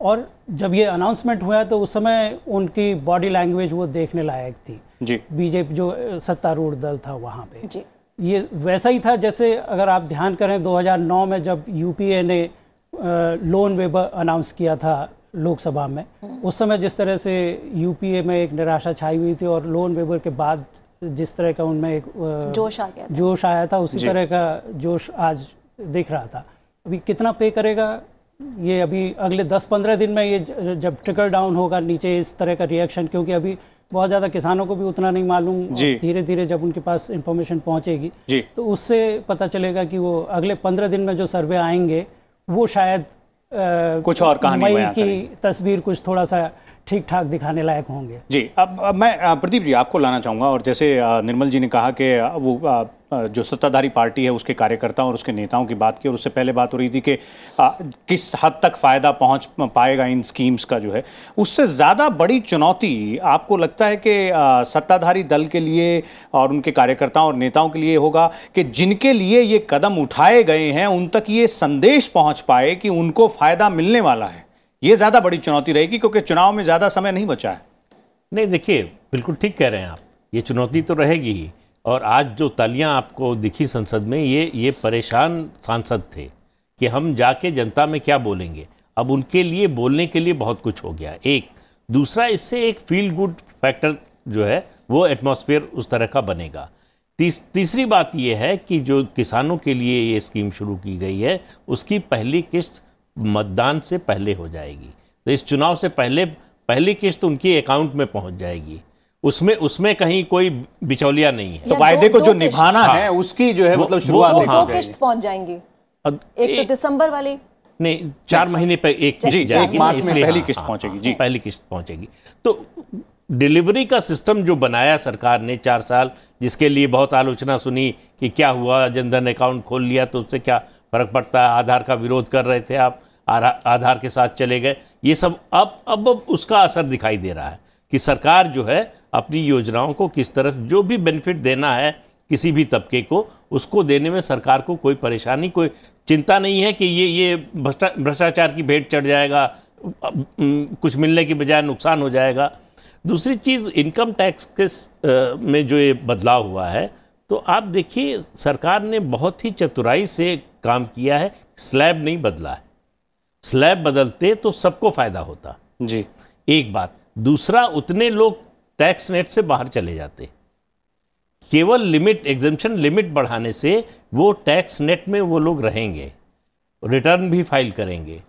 और जब ये अनाउंसमेंट हुआ तो उस समय उनकी बॉडी लैंग्वेज वो देखने लायक थी जी। बीजेपी जो सत्तारूढ़ दल था वहाँ पे जी, ये वैसा ही था जैसे अगर आप ध्यान करें 2009 में जब यूपीए ने लोन वेवर अनाउंस किया था लोकसभा में, उस समय जिस तरह से यूपीए में एक निराशा छाई हुई थी और लोन वेवर के बाद जिस तरह का उनमें एक जोश आया था, उसी तरह का जोश आज दिख रहा था। अभी कितना पे करेगा ये अभी अगले 10-15 दिन में ये जब ट्रिकल डाउन होगा नीचे इस तरह का रिएक्शन, क्योंकि अभी बहुत ज़्यादा किसानों को भी उतना नहीं मालूम, धीरे धीरे जब उनके पास इंफॉर्मेशन पहुंचेगी तो उससे पता चलेगा कि वो अगले 15 दिन में जो सर्वे आएंगे वो शायद कुछ और कहानी मई की तस्वीर कुछ थोड़ा सा ठीक ठाक दिखाने लायक होंगे। जी, अब मैं प्रदीप जी आपको लाना चाहूँगा, और जैसे निर्मल जी ने कहा कि वो जो सत्ताधारी पार्टी है उसके कार्यकर्ताओं और उसके नेताओं की बात की, और उससे पहले बात हो रही थी कि किस हद तक फ़ायदा पहुंच पाएगा इन स्कीम्स का जो है, उससे ज़्यादा बड़ी चुनौती आपको लगता है कि सत्ताधारी दल के लिए और उनके कार्यकर्ताओं और नेताओं के लिए होगा कि जिनके लिए ये कदम उठाए गए हैं उन तक ये संदेश पहुँच पाए कि उनको फ़ायदा मिलने वाला है? ये ज़्यादा बड़ी चुनौती रहेगी क्योंकि चुनाव में ज़्यादा समय नहीं बचा है। नहीं, देखिए बिल्कुल ठीक कह रहे हैं आप, ये चुनौती तो रहेगी ही। और आज जो तालियां आपको दिखी संसद में, ये परेशान सांसद थे कि हम जाके जनता में क्या बोलेंगे। अब उनके लिए बोलने के लिए बहुत कुछ हो गया। एक दूसरा, इससे एक फील गुड फैक्टर जो है वो एटमॉस्फेयर उस तरह का बनेगा। तीसरी बात ये है कि जो किसानों के लिए ये स्कीम शुरू की गई है उसकी पहली किस्त मतदान से पहले हो जाएगी, तो इस चुनाव से पहले पहली किस्त उनकी अकाउंट में पहुंच जाएगी। उसमें कहीं कोई बिचौलिया नहीं है। तो वायदे को जो निभाना है उसकी जो है मतलब शुरुआत दो किस्त पहुंच जाएंगी। एक तो दिसंबर वाली, नहीं 4 महीने पे एक जाएगी, मार्च में पहली किस्त पहुंचेगी। जी, पहली किस्त पहुंचेगी। तो डिलीवरी का सिस्टम जो बनाया सरकार ने 4 साल, जिसके लिए बहुत आलोचना सुनी कि क्या हुआ, जनधन अकाउंट खोल लिया तो उससे क्या फर्क पड़ता है, आधार का विरोध कर रहे थे आप, आधार के साथ चले गए, ये सब अब उसका असर दिखाई दे रहा है कि सरकार जो है अपनी योजनाओं को किस तरह जो भी बेनिफिट देना है किसी भी तबके को, उसको देने में सरकार को कोई परेशानी, कोई चिंता नहीं है कि ये भ्रष्टाचार की भेंट चढ़ जाएगा, कुछ मिलने की बजाय नुकसान हो जाएगा। दूसरी चीज़, इनकम टैक्स में जो ये बदलाव हुआ है, तो आप देखिए सरकार ने बहुत ही चतुराई से काम किया है, स्लैब नहीं बदला है। स्लैब बदलते तो सबको फायदा होता जी, एक बात। दूसरा, उतने लोग टैक्स नेट से बाहर चले जाते, केवल लिमिट एग्जेम्पशन लिमिट बढ़ाने से वो टैक्स नेट में वो लोग रहेंगे, रिटर्न भी फाइल करेंगे।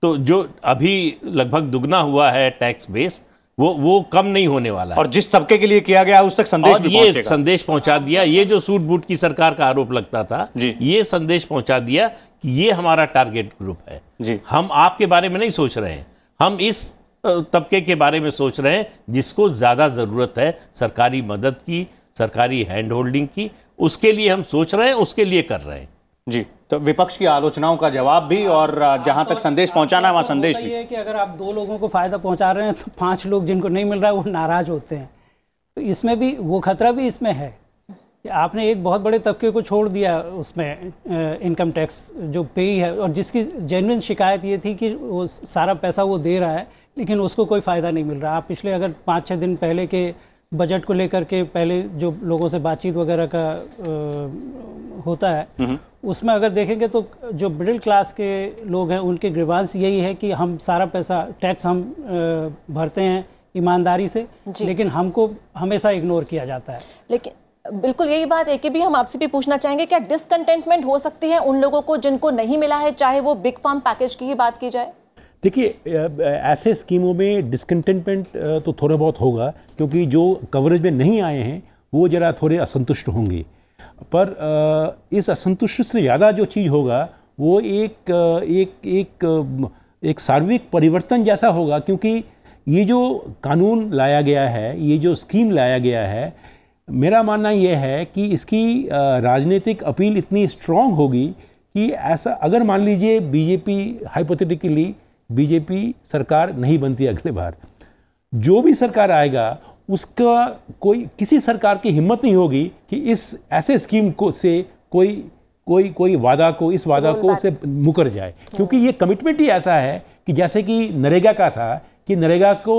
तो जो अभी लगभग दुगना हुआ है टैक्स बेस, वो कम नहीं होने वाला है। और जिस तबके के लिए किया गया उस तक संदेश भी ये संदेश पहुंचा दिया। ये जो सूट बूट की सरकार का आरोप लगता था, ये संदेश पहुंचा दिया कि ये हमारा टारगेट ग्रुप है जी। हम आपके बारे में नहीं सोच रहे हैं, हम इस तबके के बारे में सोच रहे हैं जिसको ज्यादा जरूरत है सरकारी मदद की, सरकारी हैंड होल्डिंग की, उसके लिए हम सोच रहे हैं, उसके लिए कर रहे हैं। जी, तो विपक्ष की आलोचनाओं का जवाब भी, और जहां तक संदेश पहुंचाना है वहां संदेश भी। ये है कि अगर आप 2 लोगों को फायदा पहुंचा रहे हैं तो 5 लोग जिनको नहीं मिल रहा है वो नाराज होते हैं। तो इसमें भी वो खतरा भी इसमें है कि आपने एक बहुत बड़े तबके को छोड़ दिया उसमें इनकम टैक्स जो पे है, और जिसकी जेन्युइन शिकायत ये थी कि वो सारा पैसा वो दे रहा है लेकिन उसको कोई फ़ायदा नहीं मिल रहा। आप पिछले अगर 5-6 दिन पहले के बजट को लेकर के पहले जो लोगों से बातचीत वगैरह का होता है, उसमें अगर देखेंगे तो जो मिडिल क्लास के लोग हैं उनके ग्रीवांस यही है कि हम सारा पैसा टैक्स हम भरते हैं ईमानदारी से, लेकिन हमको हमेशा इग्नोर किया जाता है। लेकिन बिल्कुल यही बात है कि भी हम आपसे भी पूछना चाहेंगे, क्या डिसकंटेंटमेंट हो सकती है उन लोगों को जिनको नहीं मिला है, चाहे वो बिग फार्म पैकेज की ही बात की जाए? देखिए, ऐसे स्कीमों में डिसकंटेंटमेंट तो थोड़ा बहुत होगा, क्योंकि जो कवरेज में नहीं आए हैं वो ज़रा थोड़े असंतुष्ट होंगे। पर इस असंतुष्ट से ज़्यादा जो चीज़ होगा वो एक सार्वत्रिक परिवर्तन जैसा होगा, क्योंकि ये जो कानून लाया गया है, ये जो स्कीम लाया गया है, मेरा मानना ये है कि इसकी राजनीतिक अपील इतनी स्ट्रॉन्ग होगी कि ऐसा, अगर मान लीजिए बीजेपी, हाइपोथेटिकली बीजेपी सरकार नहीं बनती अगले बार, जो भी सरकार आएगा उसका किसी सरकार की हिम्मत नहीं होगी कि इस ऐसे स्कीम को से कोई वादा को से मुकर जाए, क्योंकि ये कमिटमेंट ही ऐसा है कि जैसे कि नरेगा का था कि नरेगा को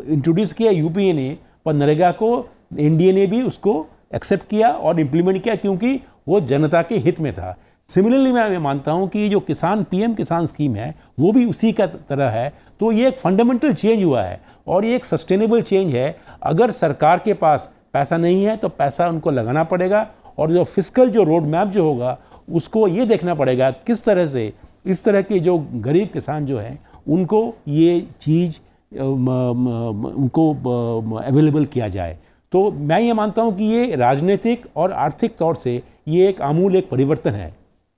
इंट्रोड्यूस किया यूपीए ने, पर नरेगा को एनडीए ने भी उसको एक्सेप्ट किया और इम्प्लीमेंट किया क्योंकि वो जनता के हित में था। सिमिलरली मैं मानता हूं कि जो किसान पीएम किसान स्कीम है वो भी उसी का तरह है। तो ये एक फंडामेंटल चेंज हुआ है और ये एक सस्टेनेबल चेंज है। अगर सरकार के पास पैसा नहीं है तो पैसा उनको लगाना पड़ेगा और जो फिस्कल जो रोड मैप जो होगा उसको ये देखना पड़ेगा किस तरह से इस तरह के जो गरीब किसान जो हैं उनको ये चीज़ उनको अवेलेबल किया जाए। तो मैं ये मानता हूँ कि ये राजनीतिक और आर्थिक तौर से ये एक आमूल एक परिवर्तन है।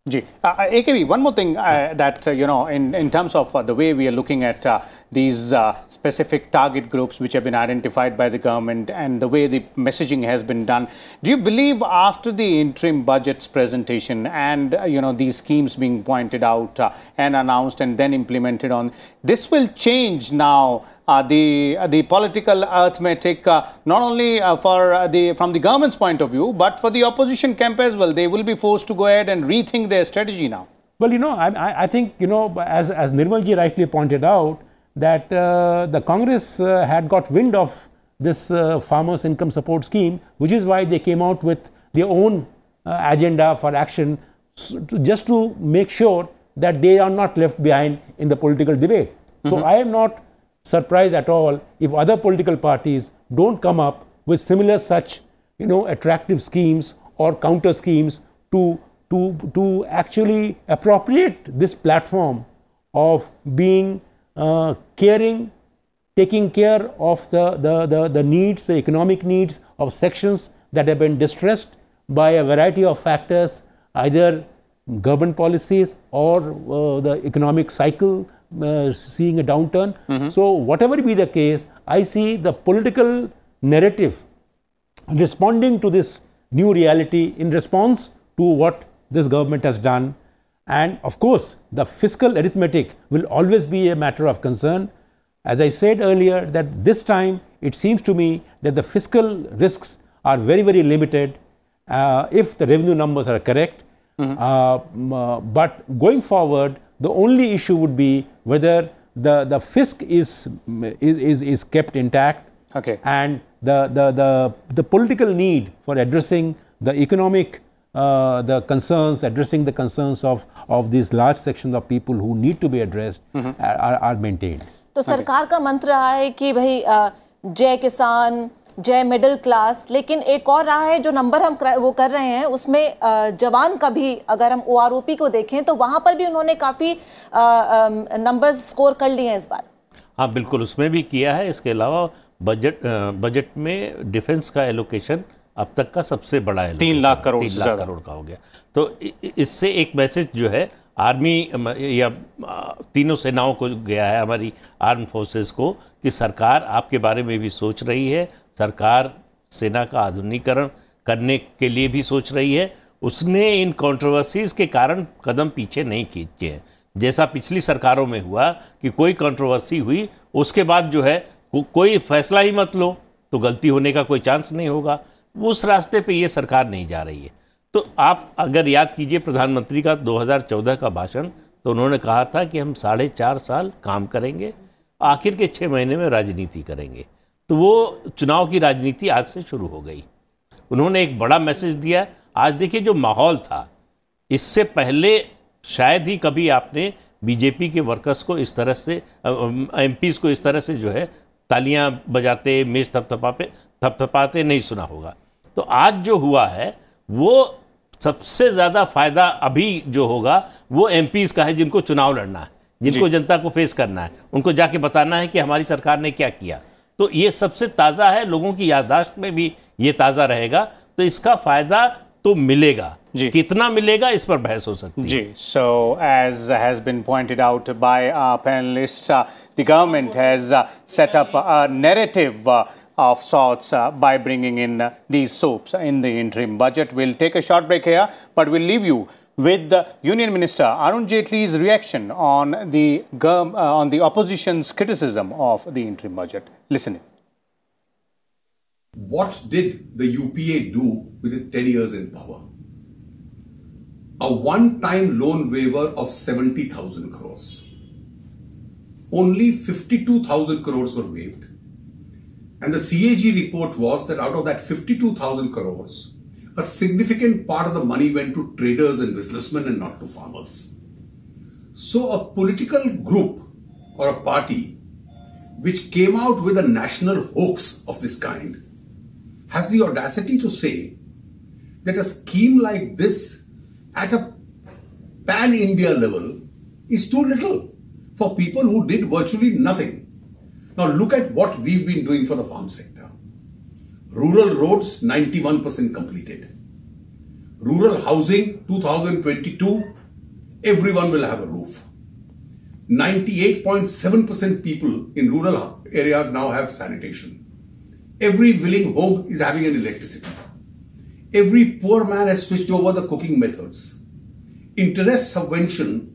Ji. AKB, one more thing that, in terms of the way we are looking at these specific target groups which have been identified by the government and the way the messaging has been done, do you believe after the interim budget's presentation and, these schemes being pointed out and announced and then implemented on, this will change now the political arithmetic, not only from the government's point of view, but for the opposition camp as well? They will be forced to go ahead and rethink their strategy now. Well, I think, as Nirmal ji rightly pointed out, that the Congress had got wind of this farmers' income support scheme, which is why they came out with their own agenda for action, just to make sure that they are not left behind in the political debate. So I am not surprised at all if other political parties don't come up with similar such attractive schemes or counter schemes to actually appropriate this platform of being caring, taking care of the needs, the economic needs of sections that have been distressed by a variety of factors, either government policies or the economic cycle seeing a downturn. So whatever be the case, I see the political narrative responding to this new reality in response to what this government has done. And of course, the fiscal arithmetic will always be a matter of concern. As I said earlier, that this time it seems to me that the fiscal risks are very, very limited if the revenue numbers are correct. But going forward, the only issue would be whether the fisc is kept intact, and the political need for addressing the economic addressing the concerns of these large sections of people who need to be addressed are maintained. तो सरकार का मंत्र रहा है कि भाई जय किसान, जय मिडिल क्लास, लेकिन एक और रहा है जो नंबर हम वो कर रहे हैं उसमें जवान का भी, अगर हम OROP को देखें तो वहां पर भी उन्होंने काफ़ी नंबर्स स्कोर कर लिए हैं इस बार। हाँ बिल्कुल, उसमें भी किया है। इसके अलावा बजट में डिफेंस का एलोकेशन अब तक का सबसे बड़ा है, 3 लाख करोड़ का हो गया। तो इससे एक मैसेज जो है आर्मी या तीनों सेनाओं को गया है, हमारी आर्म फोर्सेस को, कि सरकार आपके बारे में भी सोच रही है, सरकार सेना का आधुनिकीकरण करने के लिए भी सोच रही है। उसने इन कंट्रोवर्सीज़ के कारण कदम पीछे नहीं खींचे हैं, जैसा पिछली सरकारों में हुआ कि कोई कंट्रोवर्सी हुई उसके बाद जो है कोई फैसला ही मत लो तो गलती होने का कोई चांस नहीं होगा। उस रास्ते पे ये सरकार नहीं जा रही है। तो आप अगर याद कीजिए प्रधानमंत्री का 2014 का भाषण, तो उन्होंने कहा था कि हम 4.5 साल काम करेंगे, आखिर के 6 महीने में राजनीति करेंगे। तो वो चुनाव की राजनीति आज से शुरू हो गई। उन्होंने एक बड़ा मैसेज दिया। आज देखिए जो माहौल था, इससे पहले शायद ही कभी आपने बीजेपी के वर्कर्स को इस तरह से, MPs को इस तरह से जो है तालियां बजाते, मेज थपथपाते नहीं सुना होगा। तो आज जो हुआ है वो सबसे ज़्यादा फायदा अभी जो होगा वो MPs का है, जिनको चुनाव लड़ना है, जिनको जनता को फेस करना है, उनको जाके बताना है कि हमारी सरकार ने क्या किया। तो ये सबसे ताज़ा है, लोगों की याददाश्त में भी ये ताज़ा रहेगा। तो इसका फायदा तो मिलेगा, कितना मिलेगा इस पर बहस हो सकती है। जी, so as has been pointed out by our panelists, the government has set up a narrative of sorts by bringing in these soaps in the interim budget. We'll take a short break here, but we'll leave you with the Union Minister Arun Jaitley's reaction on the opposition's criticism of the interim budget. Listen in. What did the UPA do within 10 years in power? A one-time loan waiver of 70,000 crores. Only 52,000 crores were waived. And the CAG report was that out of that 52,000 crores, a significant part of the money went to traders and businessmen and not to farmers. So a political group or a party which came out with a national hoax of this kind has the audacity to say that a scheme like this at a pan-India level is too little for people who did virtually nothing. Now look at what we've been doing for the farm sector. Rural roads, 91% completed. Rural housing, 2022, everyone will have a roof. 98.7% people in rural areas now have sanitation. Every willing home is having an electricity. Every poor man has switched over the cooking methods. Interest subvention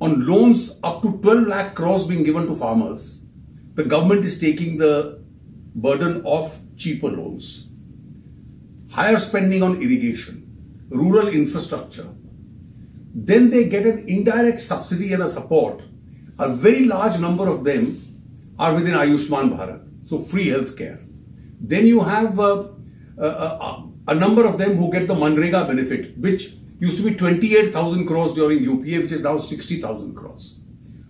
on loans up to 12 lakh crores being given to farmers. The government is taking the burden of cheaper loans. Higher spending on irrigation, rural infrastructure. Then they get an indirect subsidy and a support. A very large number of them are within Ayushman Bharat, so free health care. Then you have a number of them who get the Manrega benefit, which used to be 28,000 crores during UPA, which is now 60,000 crores.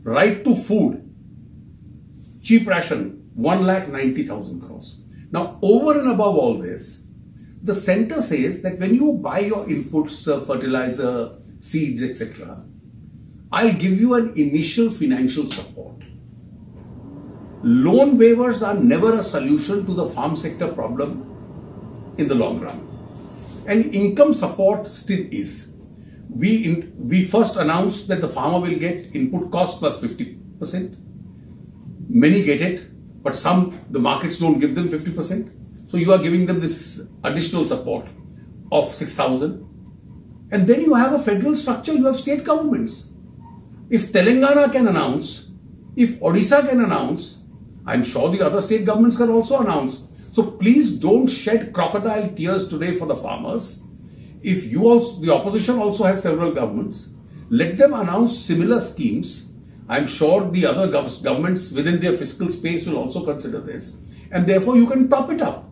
Right to food, cheap ration, 1,90,000 crores. Now, over and above all this, the center says that when you buy your inputs, fertilizer, seeds, etc., I'll give you an initial financial support. Loan waivers are never a solution to the farm sector problem in the long run. And income support still is. We first announced that the farmer will get input cost plus 50%. Many get it, but some, the markets don't give them 50%. So you are giving them this additional support of 6,000. And then you have a federal structure, you have state governments. If Telangana can announce, if Odisha can announce, I'm sure the other state governments can also announce. So please don't shed crocodile tears today for the farmers. If you also, the opposition also has several governments, let them announce similar schemes. I'm sure the other governments within their fiscal space will also consider this. And therefore you can top it up.